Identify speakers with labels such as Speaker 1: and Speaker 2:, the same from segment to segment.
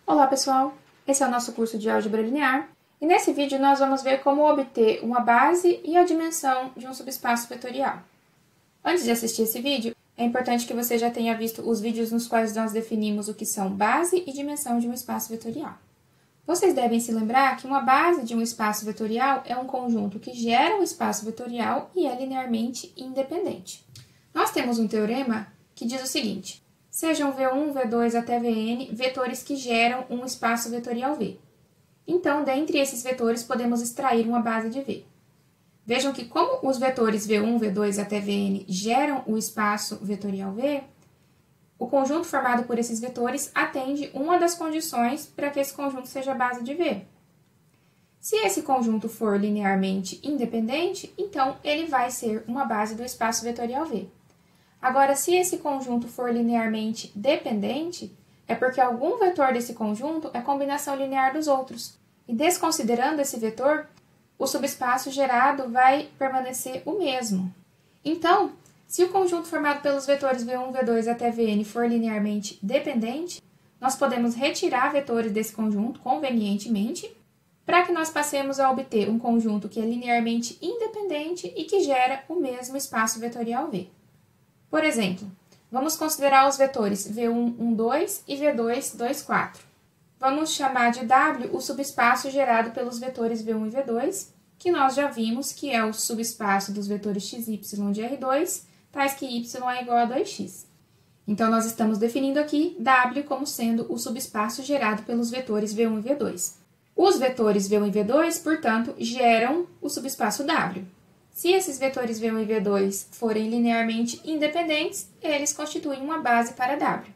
Speaker 1: Olá pessoal, esse é o nosso curso de Álgebra Linear e nesse vídeo nós vamos ver como obter uma base e a dimensão de um subespaço vetorial. Antes de assistir esse vídeo, é importante que você já tenha visto os vídeos nos quais nós definimos o que são base e dimensão de um espaço vetorial. Vocês devem se lembrar que uma base de um espaço vetorial é um conjunto que gera um espaço vetorial e é linearmente independente. Nós temos um teorema que diz o seguinte: sejam V1, V2 até Vn vetores que geram um espaço vetorial V. Então, dentre esses vetores, podemos extrair uma base de V. Vejam que como os vetores V1, V2 até Vn geram o espaço vetorial V, o conjunto formado por esses vetores atende uma das condições para que esse conjunto seja base de V. Se esse conjunto for linearmente independente, então ele vai ser uma base do espaço vetorial V. Agora, se esse conjunto for linearmente dependente, é porque algum vetor desse conjunto é combinação linear dos outros. E desconsiderando esse vetor, o subespaço gerado vai permanecer o mesmo. Então, se o conjunto formado pelos vetores V1, V2 até Vn for linearmente dependente, nós podemos retirar vetores desse conjunto convenientemente, para que nós passemos a obter um conjunto que é linearmente independente e que gera o mesmo espaço vetorial V. Por exemplo, vamos considerar os vetores V1, 1, 2 e V2, 2, 4. Vamos chamar de W o subespaço gerado pelos vetores V1 e V2, que nós já vimos que é o subespaço dos vetores x, y de R2, tais que y é igual a 2x. Então, nós estamos definindo aqui W como sendo o subespaço gerado pelos vetores V1 e V2. Os vetores V1 e V2, portanto, geram o subespaço W. Se esses vetores V1 e V2 forem linearmente independentes, eles constituem uma base para W.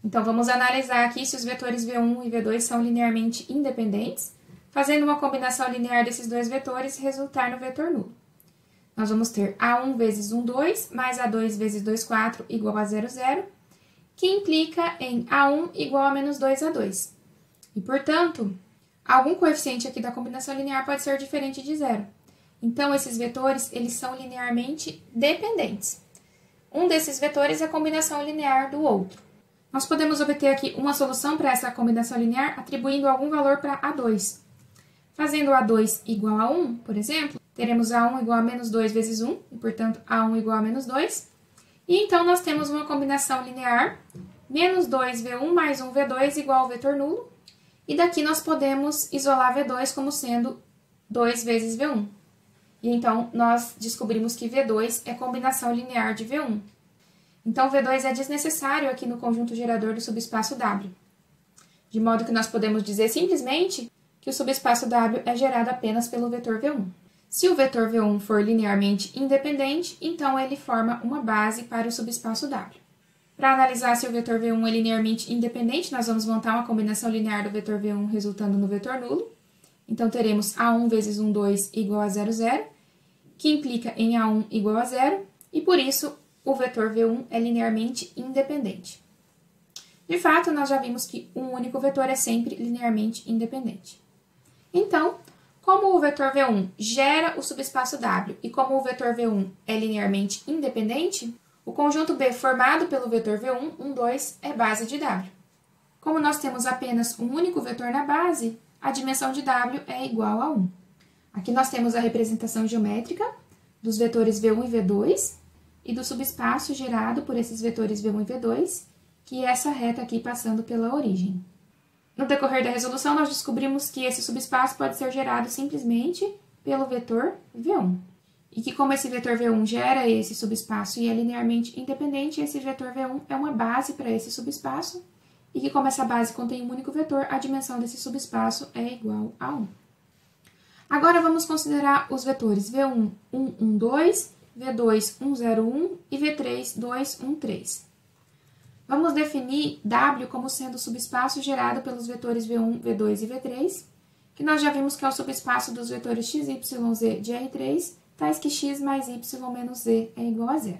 Speaker 1: Então, vamos analisar aqui se os vetores V1 e V2 são linearmente independentes, fazendo uma combinação linear desses dois vetores resultar no vetor nulo. Nós vamos ter A1 vezes 1, 2, mais A2 vezes 2, 4, igual a 0, 0, que implica em A1 igual a menos 2, A2. E, portanto, algum coeficiente aqui da combinação linear pode ser diferente de 0. Então, esses vetores, eles são linearmente dependentes. Um desses vetores é a combinação linear do outro. Nós podemos obter aqui uma solução para essa combinação linear atribuindo algum valor para A2. Fazendo A2 igual a 1, por exemplo, teremos A1 igual a menos 2 vezes 1, e, portanto, A1 igual a menos 2. E, então, nós temos uma combinação linear, menos 2V1 mais 1V2 igual ao vetor nulo. E daqui nós podemos isolar V2 como sendo 2 vezes V1. E, então, nós descobrimos que V2 é combinação linear de V1. Então, V2 é desnecessário aqui no conjunto gerador do subespaço W. De modo que nós podemos dizer simplesmente que o subespaço W é gerado apenas pelo vetor V1. Se o vetor V1 for linearmente independente, então ele forma uma base para o subespaço W. Para analisar se o vetor V1 é linearmente independente, nós vamos montar uma combinação linear do vetor V1 resultando no vetor nulo. Então, teremos A1 vezes 1, 2 igual a 0, 0, que implica em A1 igual a 0, e por isso o vetor V1 é linearmente independente. De fato, nós já vimos que um único vetor é sempre linearmente independente. Então, como o vetor V1 gera o subespaço W e como o vetor V1 é linearmente independente, o conjunto B formado pelo vetor V1, 1, 2, é base de W. Como nós temos apenas um único vetor na base, a dimensão de W é igual a 1. Aqui nós temos a representação geométrica dos vetores V1 e V2 e do subespaço gerado por esses vetores V1 e V2, que é essa reta aqui passando pela origem. No decorrer da resolução, nós descobrimos que esse subespaço pode ser gerado simplesmente pelo vetor V1. E que como esse vetor V1 gera esse subespaço e é linearmente independente, esse vetor V1 é uma base para esse subespaço, e que como essa base contém um único vetor, a dimensão desse subespaço é igual a 1. Agora vamos considerar os vetores V1, 1, 1, 2, V2, 1, 0, 1 e V3, 2, 1, 3. Vamos definir W como sendo o subespaço gerado pelos vetores V1, V2 e V3, que nós já vimos que é o subespaço dos vetores x, y, z de R3, tais que x mais y menos z é igual a 0.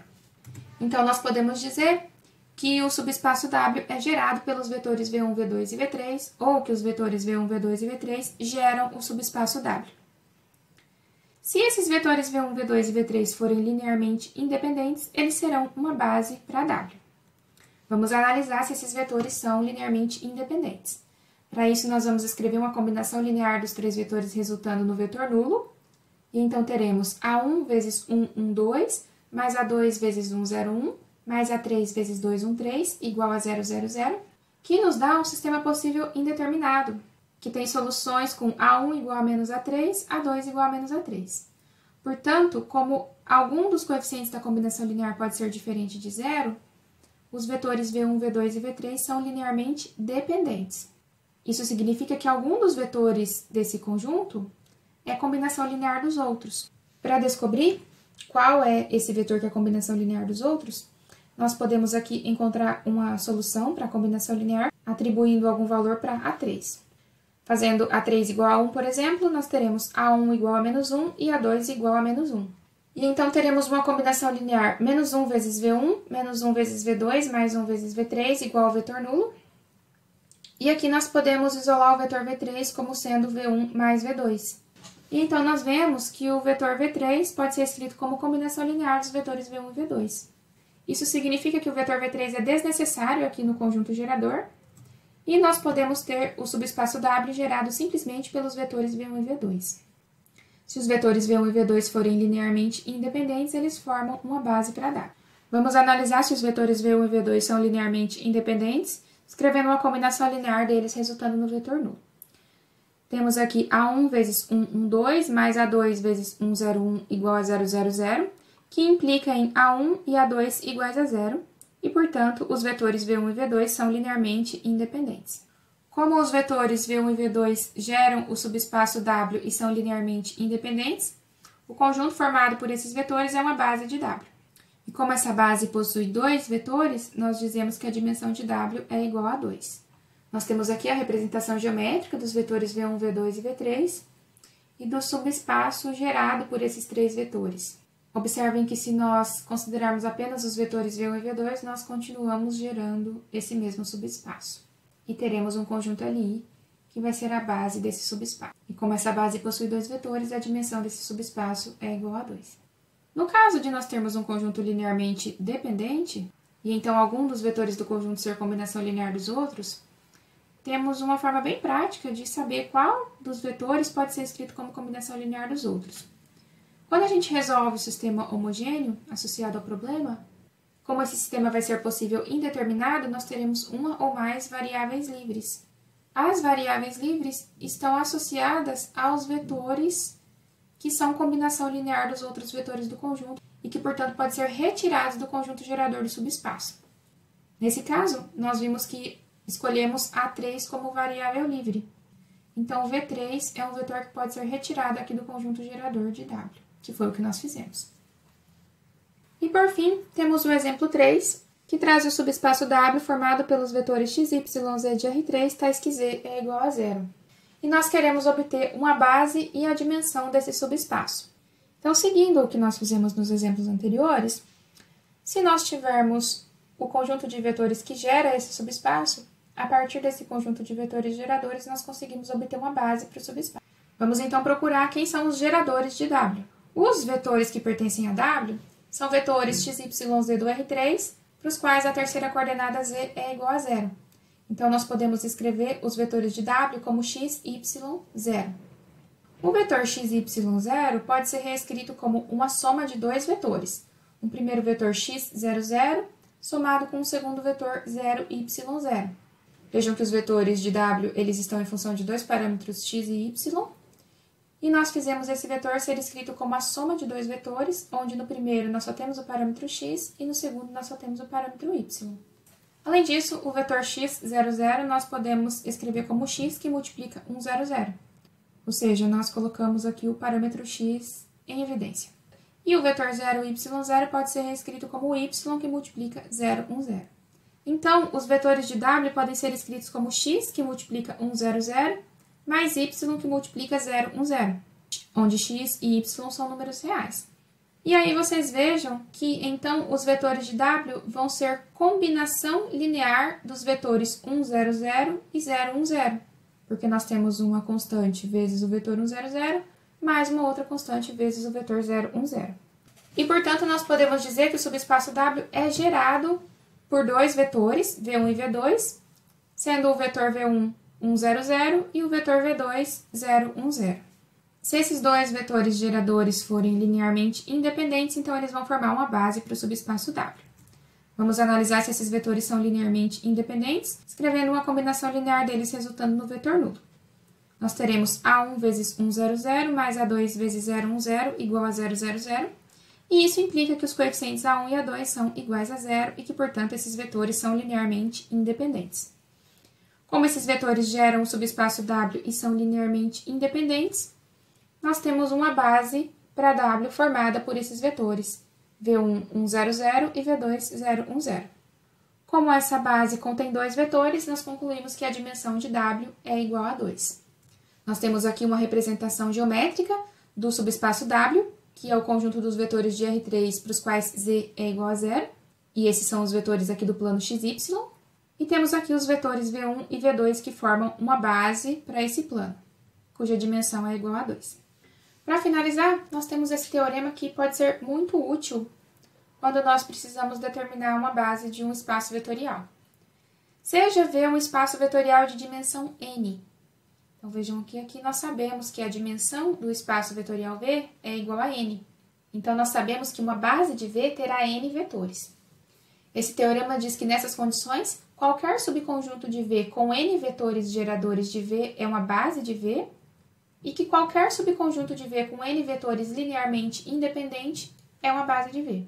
Speaker 1: Então, nós podemos dizer que o subespaço W é gerado pelos vetores V1, V2 e V3, ou que os vetores V1, V2 e V3 geram o subespaço W. Se esses vetores V1, V2 e V3 forem linearmente independentes, eles serão uma base para W. Vamos analisar se esses vetores são linearmente independentes. Para isso, nós vamos escrever uma combinação linear dos três vetores resultando no vetor nulo. E então teremos A1 vezes 1, 1, 2, mais A2 vezes 1, 0, 1, mais A3 vezes 2, 1, 3, igual a 0, 0, 0, que nos dá um sistema possível indeterminado, que tem soluções com A1 igual a menos A3, A2 igual a menos A3. Portanto, como algum dos coeficientes da combinação linear pode ser diferente de zero, os vetores V1, V2 e V3 são linearmente dependentes. Isso significa que algum dos vetores desse conjunto é a combinação linear dos outros. Para descobrir qual é esse vetor que é a combinação linear dos outros, nós podemos aqui encontrar uma solução para a combinação linear, atribuindo algum valor para A3. Fazendo A3 igual a 1, por exemplo, nós teremos A1 igual a menos 1 e A2 igual a menos 1. E então teremos uma combinação linear menos 1 vezes V1, menos 1 vezes V2, mais 1 vezes V3 igual ao vetor nulo. E aqui nós podemos isolar o vetor V3 como sendo V1 mais V2. E então nós vemos que o vetor V3 pode ser escrito como combinação linear dos vetores V1 e V2. Isso significa que o vetor V3 é desnecessário aqui no conjunto gerador, e nós podemos ter o subespaço W gerado simplesmente pelos vetores V1 e V2. Se os vetores V1 e V2 forem linearmente independentes, eles formam uma base para W. Vamos analisar se os vetores V1 e V2 são linearmente independentes, escrevendo uma combinação linear deles resultando no vetor nulo. Temos aqui A1 vezes 1, 1, 2, mais A2 vezes 1, 0, 1 igual a 0, 0, 0, que implica em A1 e A2 iguais a 0, e, portanto, os vetores V1 e V2 são linearmente independentes. Como os vetores V1 e V2 geram o subespaço W e são linearmente independentes, o conjunto formado por esses vetores é uma base de W. E como essa base possui dois vetores, nós dizemos que a dimensão de W é igual a 2. Nós temos aqui a representação geométrica dos vetores V1, V2 e V3 e do subespaço gerado por esses três vetores. Observem que se nós considerarmos apenas os vetores V1 e V2, nós continuamos gerando esse mesmo subespaço. E teremos um conjunto ali que vai ser a base desse subespaço. E como essa base possui dois vetores, a dimensão desse subespaço é igual a 2. No caso de nós termos um conjunto linearmente dependente, e então algum dos vetores do conjunto ser combinação linear dos outros, temos uma forma bem prática de saber qual dos vetores pode ser escrito como combinação linear dos outros. Quando a gente resolve o sistema homogêneo associado ao problema, como esse sistema vai ser possível indeterminado, nós teremos uma ou mais variáveis livres. As variáveis livres estão associadas aos vetores que são combinação linear dos outros vetores do conjunto e que, portanto, podem ser retirados do conjunto gerador do subespaço. Nesse caso, nós vimos que escolhemos A3 como variável livre. Então, V3 é um vetor que pode ser retirado aqui do conjunto gerador de W, que foi o que nós fizemos. E, por fim, temos o exemplo 3, que traz o subespaço W formado pelos vetores x, y, z de R3, tais que z é igual a 0. E nós queremos obter uma base e a dimensão desse subespaço. Então, seguindo o que nós fizemos nos exemplos anteriores, se nós tivermos o conjunto de vetores que gera esse subespaço, a partir desse conjunto de vetores geradores, nós conseguimos obter uma base para o subespaço. Vamos então procurar quem são os geradores de W. Os vetores que pertencem a W são vetores x, y, z do R3, para os quais a terceira coordenada z é igual a 0. Então, nós podemos escrever os vetores de W como x, y, 0. O vetor x, y, 0 pode ser reescrito como uma soma de dois vetores. Um primeiro vetor x, 0, 0, somado com o segundo vetor 0, y, 0. Vejam que os vetores de W eles estão em função de dois parâmetros x e y, e nós fizemos esse vetor ser escrito como a soma de dois vetores, onde no primeiro nós só temos o parâmetro x e no segundo nós só temos o parâmetro y. Além disso, o vetor x, 0, 0, nós podemos escrever como x que multiplica 1, 0, 0. Ou seja, nós colocamos aqui o parâmetro x em evidência. E o vetor 0, y, 0 pode ser reescrito como y que multiplica 0, 1, 0. Então, os vetores de W podem ser escritos como x que multiplica 1, 0, 0, mais y que multiplica 0, 1, 0, onde x e y são números reais. E aí vocês vejam que, então, os vetores de W vão ser combinação linear dos vetores 1, 0, 0 e 0, 1, 0, porque nós temos uma constante vezes o vetor 1, 0, 0, mais uma outra constante vezes o vetor 0, 1, 0. E, portanto, nós podemos dizer que o subespaço W é gerado por dois vetores, V1 e V2, sendo o vetor V1 1, 0, 0 e o vetor V2 0, 1, 0. Se esses dois vetores geradores forem linearmente independentes, então eles vão formar uma base para o subespaço W. Vamos analisar se esses vetores são linearmente independentes, escrevendo uma combinação linear deles resultando no vetor nulo. Nós teremos A1 vezes 1, 0, 0 mais A2 vezes 0, 1, 0 igual a 0, 0, 0. E isso implica que os coeficientes A1 e A2 são iguais a zero e que, portanto, esses vetores são linearmente independentes. Como esses vetores geram o subespaço W e são linearmente independentes, nós temos uma base para W formada por esses vetores, V1, 1, 0, 0 e V2, 0, 1, 0. Como essa base contém dois vetores, nós concluímos que a dimensão de W é igual a 2. Nós temos aqui uma representação geométrica do subespaço W, que é o conjunto dos vetores de R3 para os quais Z é igual a 0, e esses são os vetores aqui do plano XY. E temos aqui os vetores V1 e V2 que formam uma base para esse plano, cuja dimensão é igual a 2. Para finalizar, nós temos esse teorema que pode ser muito útil quando nós precisamos determinar uma base de um espaço vetorial. Seja V um espaço vetorial de dimensão n. Então, vejam que aqui nós sabemos que a dimensão do espaço vetorial V é igual a n. Então, nós sabemos que uma base de V terá n vetores. Esse teorema diz que nessas condições, qualquer subconjunto de V com n vetores geradores de V é uma base de V, e que qualquer subconjunto de V com n vetores linearmente independente é uma base de V.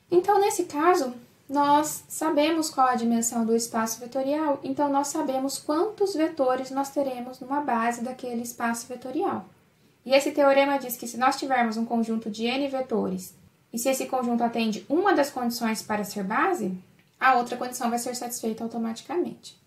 Speaker 1: Então, nesse caso, nós sabemos qual a dimensão do espaço vetorial, então nós sabemos quantos vetores nós teremos numa base daquele espaço vetorial. E esse teorema diz que se nós tivermos um conjunto de n vetores, e se esse conjunto atende uma das condições para ser base, a outra condição vai ser satisfeita automaticamente.